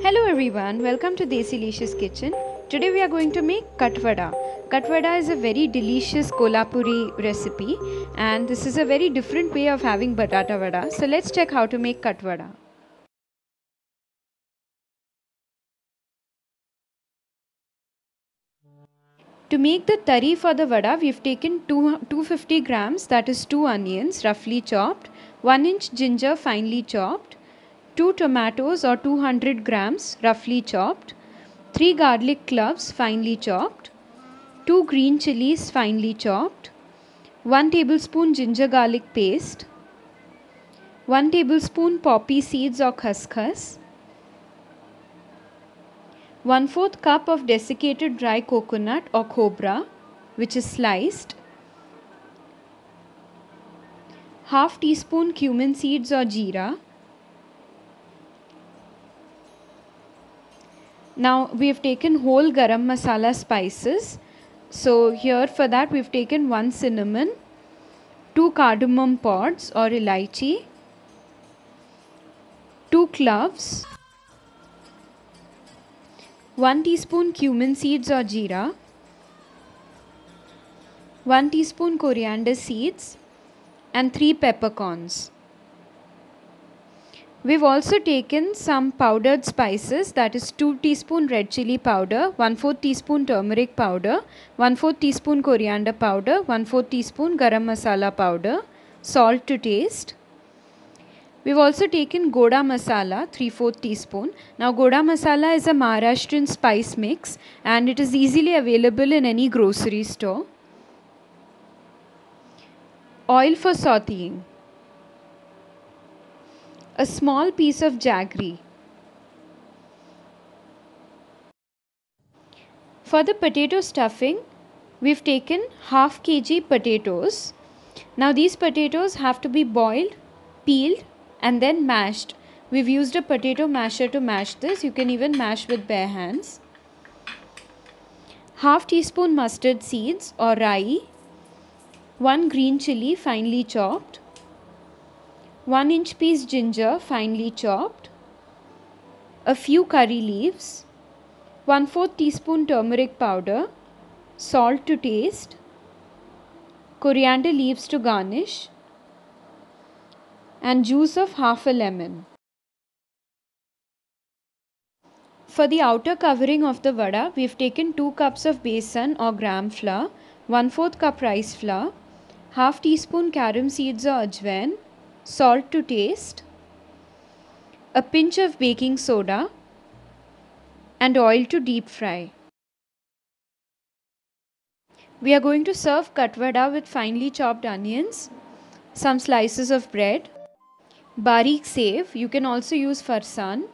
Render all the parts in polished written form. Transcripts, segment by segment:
Hello everyone, welcome to Desilicious Kitchen. Today we are going to make katvada. Katvada is a very delicious Kolhapuri recipe and this is a very different way of having batata vada. So let's check how to make katvada. To make the tari for the vada, we've taken 250 grams, that is 2 onions roughly chopped, 1 inch ginger finely chopped, 2 tomatoes or 200 grams roughly chopped, 3 garlic cloves finely chopped, 2 green chilies finely chopped, 1 tablespoon ginger garlic paste, 1 tablespoon poppy seeds or khaskhas, 1/4 cup of desiccated dry coconut or cobra which is sliced, half teaspoon cumin seeds or jeera. Now we have taken whole garam masala spices. So here for that we have taken 1 cinnamon, 2 cardamom pods or elaichi, 2 cloves, 1 teaspoon cumin seeds or jeera, 1 teaspoon coriander seeds and 3 peppercorns. We've also taken some powdered spices, that is 2 teaspoon red chili powder, 1/4 teaspoon turmeric powder, 1/4 teaspoon coriander powder, 1/4 teaspoon garam masala powder, salt to taste. We've also taken goda masala, 3/4 teaspoon. Now goda masala is a Maharashtrian spice mix and it is easily available in any grocery store. Oil for sauteing. A small piece of jaggery. For the potato stuffing, we've taken half kg potatoes. Now these potatoes have to be boiled, peeled and then mashed. We've used a potato masher to mash this. You can even mash with bare hands. Half teaspoon mustard seeds or rai, 1 green chili finely chopped, 1 inch piece ginger finely chopped, a few curry leaves, 1/4 teaspoon turmeric powder, salt to taste, coriander leaves to garnish, and juice of half a lemon. For the outer covering of the vada, we have taken 2 cups of besan or gram flour, 1/4 cup rice flour, half teaspoon carom seeds or ajwain, salt to taste, a pinch of baking soda, and oil to deep fry. We are going to serve katvada with finely chopped onions, some slices of bread, barik sev, you can also use farsan,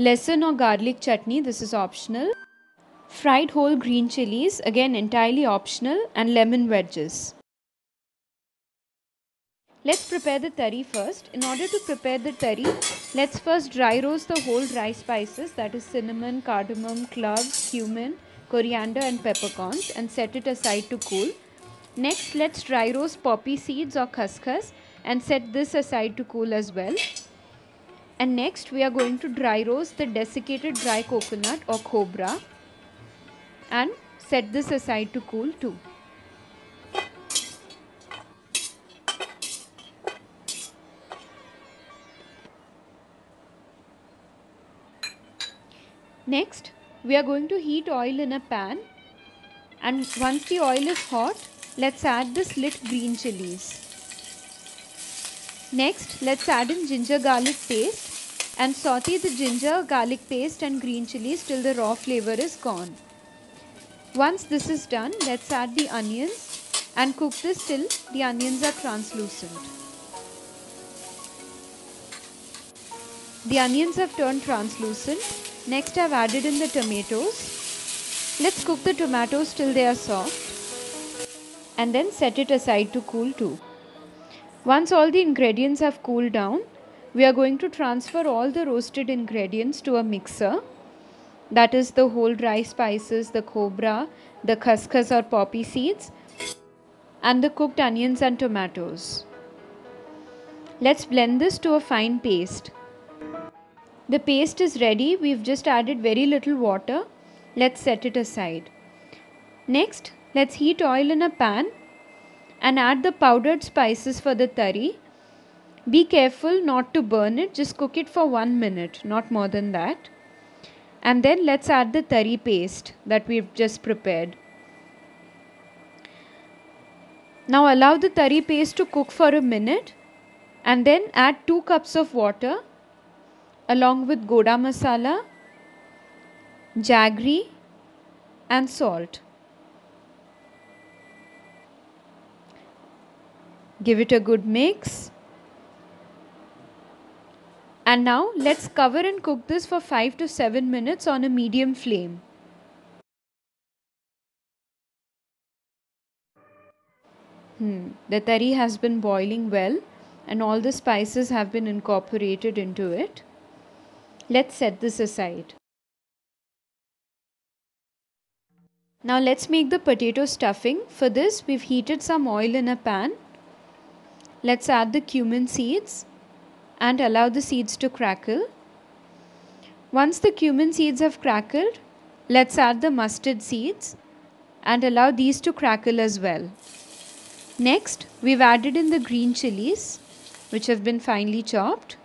lesan or garlic chutney, this is optional, fried whole green chilies, again entirely optional, and lemon wedges. Let's prepare the tari first. In order to prepare the tari, let's first dry roast the whole dry spices, that is cinnamon, cardamom, cloves, cumin, coriander and peppercorns, and set it aside to cool. Next, let's dry roast poppy seeds or khaskhas and set this aside to cool as well. And next, we are going to dry roast the desiccated dry coconut or cobra and set this aside to cool too. Next, we are going to heat oil in a pan, and once the oil is hot, let's add the slit green chilies. Next, let's add in ginger garlic paste and saute the ginger, garlic paste and green chilies till the raw flavor is gone. Once this is done, let's add the onions and cook this till the onions are translucent. The onions have turned translucent. Next, I've added in the tomatoes. Let's cook the tomatoes till they are soft and then set it aside to cool too. Once all the ingredients have cooled down, we are going to transfer all the roasted ingredients to a mixer. That is the whole dry spices, the cobra, the khaskhas or poppy seeds, and the cooked onions and tomatoes. Let's blend this to a fine paste. The paste is ready. We've just added very little water. Let's set it aside. Next, let's heat oil in a pan and add the powdered spices for the tari. Be careful not to burn it. Just cook it for 1 minute, not more than that. And then let's add the tari paste that we've just prepared. Now allow the tari paste to cook for a minute and then add 2 cups of water along with goda masala, jaggery and salt. Give it a good mix. And now let's cover and cook this for 5 to 7 minutes on a medium flame. The tari has been boiling well and all the spices have been incorporated into it. Let's set this aside. Now let's make the potato stuffing. For this, we've heated some oil in a pan. Let's add the cumin seeds and allow the seeds to crackle. Once the cumin seeds have crackled, let's add the mustard seeds and allow these to crackle as well. Next, we've added in the green chilies, which have been finely chopped,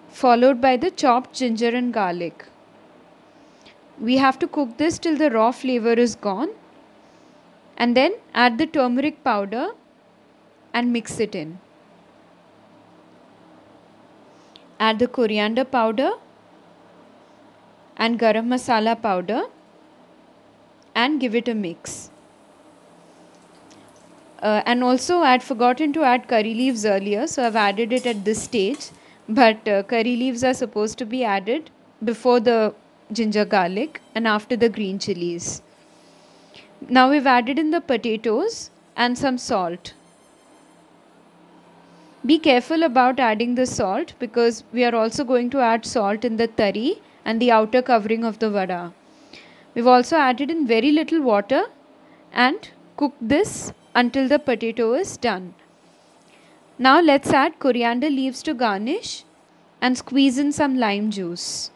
followed by the chopped ginger and garlic. We have to cook this till the raw flavor is gone, and then add the turmeric powder and mix it in. Add the coriander powder and garam masala powder and give it a mix. And also I had forgotten to add curry leaves earlier, so I've added it at this stage. But curry leaves are supposed to be added before the ginger garlic and after the green chilies. Now we've added in the potatoes and some salt. Be careful about adding the salt because we are also going to add salt in the tari and the outer covering of the vada. We've also added in very little water and cook this until the potato is done. Now let's add coriander leaves to garnish and squeeze in some lime juice.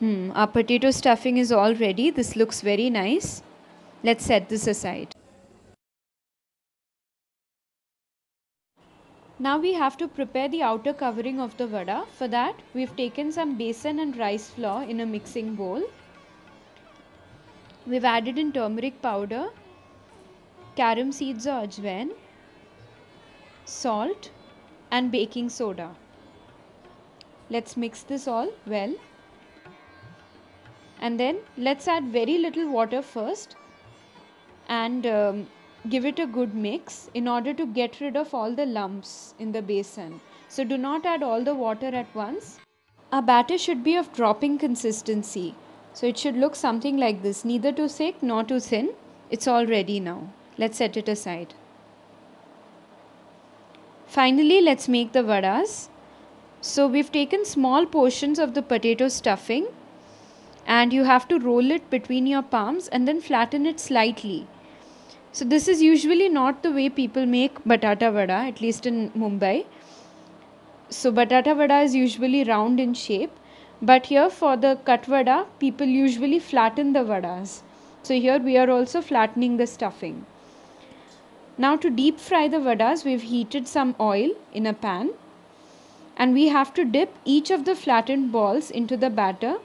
Our potato stuffing is all ready. This looks very nice. Let's set this aside. Now we have to prepare the outer covering of the vada. For that, we've taken some besan and rice flour in a mixing bowl. We've added in turmeric powder, carom seeds or ajwain, salt and baking soda. Let's mix this all well. And then let's add very little water first and give it a good mix in order to get rid of all the lumps in the besan. So do not add all the water at once. Our batter should be of dropping consistency. So it should look something like this, neither too thick nor too thin. It's all ready now. Let's set it aside. Finally, let's make the vadas. So we've taken small portions of the potato stuffing and you have to roll it between your palms and then flatten it slightly. So this is usually not the way people make batata vada, at least in Mumbai. So batata vada is usually round in shape, but here for the cut vada, people usually flatten the vadas. So here we are also flattening the stuffing. Now to deep fry the vadas, we've heated some oil in a pan and we have to dip each of the flattened balls into the batter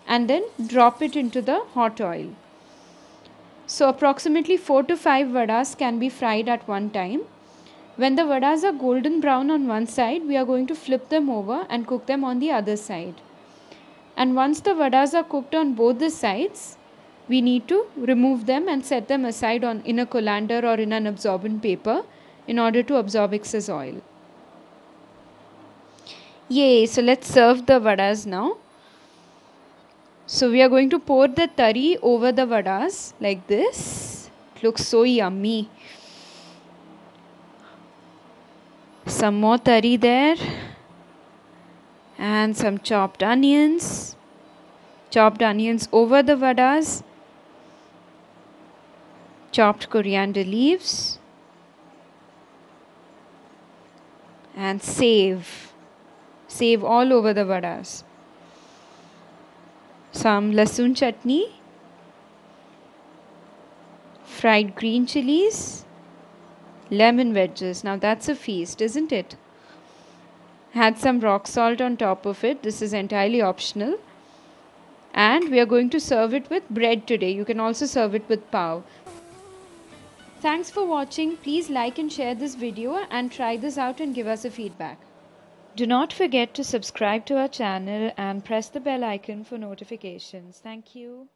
and then drop it into the hot oil. So approximately 4 to 5 vadas can be fried at one time. When the vadas are golden brown on one side, we are going to flip them over and cook them on the other side. And once the vadas are cooked on both the sides, we need to remove them and set them aside in a colander or in an absorbent paper in order to absorb excess oil. Yay! So let's serve the vadas now. So we are going to pour the tari over the vadas like this. It looks so yummy. Some more tari there. And some chopped onions. Chopped onions over the vadas. Chopped coriander leaves. and save all over the vadas. Some lasun chutney, fried green chilies, lemon wedges. Now that's a feast, isn't it? Had some rock salt on top of it. This is entirely optional. And we are going to serve it with bread today. You can also serve it with pav. Thanks for watching. Please like and share this video and try this out and give us a feedback. Do not forget to subscribe to our channel and press the bell icon for notifications. Thank you.